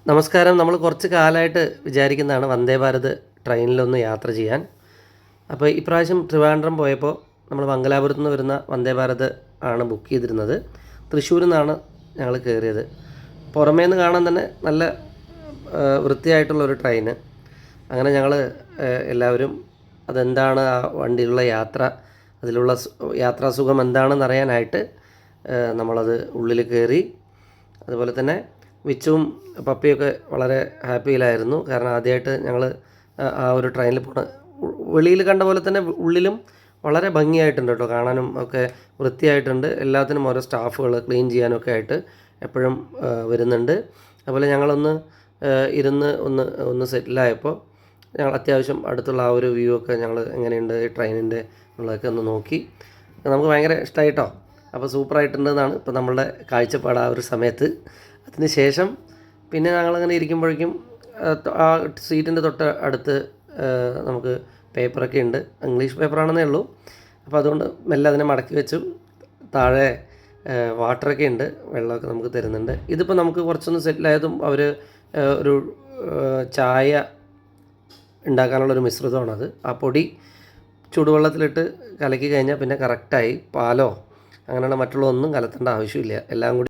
നമസ്കാരം. നമ്മൾ കുറച്ച് കാലമായിട്ട് വിചാരിക്കുന്നതാണ് വന്ദേ ഭാരത് ട്രെയിനിലൊന്ന് യാത്ര ചെയ്യാൻ. അപ്പോൾ ഇപ്രാവശ്യം ട്രിവാൻഡ്രം പോയപ്പോൾ നമ്മൾ മംഗലാപുരത്ത് നിന്ന് വരുന്ന വന്ദേ ഭാരത് ആണ് ബുക്ക് ചെയ്തിരുന്നത്. തൃശ്ശൂരിൽ നിന്നാണ് ഞങ്ങൾ കയറിയത്. പുറമേ നിന്ന് കാണാൻ തന്നെ നല്ല വൃത്തിയായിട്ടുള്ളൊരു ട്രെയിന്. അങ്ങനെ ഞങ്ങൾ എല്ലാവരും അതെന്താണ് ആ വണ്ടിയിലുള്ള യാത്ര, അതിലുള്ള യാത്രാസുഖം എന്താണെന്ന് അറിയാനായിട്ട് നമ്മളത് ഉള്ളിൽ കയറി. അതുപോലെ തന്നെ വിച്ചും പപ്പിയൊക്കെ വളരെ ഹാപ്പിയിലായിരുന്നു. കാരണം ആദ്യമായിട്ട് ഞങ്ങൾ ആ ഒരു ട്രെയിനിൽ പോണ വെളിയിൽ കണ്ട പോലെ തന്നെ ഉള്ളിലും വളരെ ഭംഗിയായിട്ടുണ്ട് കേട്ടോ. കാണാനും ഒക്കെ വൃത്തിയായിട്ടുണ്ട്. എല്ലാത്തിനും ഓരോ സ്റ്റാഫുകൾ ക്ലീൻ ചെയ്യാനൊക്കെ ആയിട്ട് എപ്പോഴും വരുന്നുണ്ട്. അതുപോലെ ഞങ്ങളൊന്ന് ഇരുന്ന് ഒന്ന് സെറ്റിലായപ്പോൾ ഞങ്ങൾ അത്യാവശ്യം അടുത്തുള്ള ആ ഒരു വ്യൂ ഒക്കെ ഞങ്ങൾ എങ്ങനെയുണ്ട് ഈ ട്രെയിനിൻ്റെ എന്നുള്ളതൊക്കെ ഒന്ന് നോക്കി. നമുക്ക് ഭയങ്കര ഇഷ്ടമായിട്ടോ. അപ്പോൾ സൂപ്പറായിട്ടുണ്ടെന്നാണ് ഇപ്പോൾ നമ്മളുടെ കാഴ്ചപ്പാട് ആ ഒരു സമയത്ത്. അതിന് ശേഷം പിന്നെ ഞങ്ങളങ്ങനെ ഇരിക്കുമ്പോഴേക്കും ആ സീറ്റിൻ്റെ തൊട്ട് അടുത്ത് നമുക്ക് പേപ്പറൊക്കെ ഉണ്ട്. ഇംഗ്ലീഷ് പേപ്പറാണെന്നേ ഉള്ളൂ. അപ്പോൾ അതുകൊണ്ട് മെല്ലെ അതിനെ മടക്കി വെച്ചു. താഴെ വാട്ടറൊക്കെ ഉണ്ട്, വെള്ളമൊക്കെ നമുക്ക് തരുന്നുണ്ട്. ഇതിപ്പോൾ നമുക്ക് കുറച്ചൊന്ന് സെറ്റിലായതും അവർ ഒരു ചായ ഉണ്ടാക്കാനുള്ളൊരു മിശ്രിതമാണത്. ആ പൊടി ചൂടുവെള്ളത്തിലിട്ട് കലക്കി കഴിഞ്ഞാൽ പിന്നെ കറക്റ്റായി. പാലോ അങ്ങനെയുള്ള മറ്റുള്ള ഒന്നും കലത്തേണ്ട ആവശ്യമില്ല. എല്ലാം കൂടി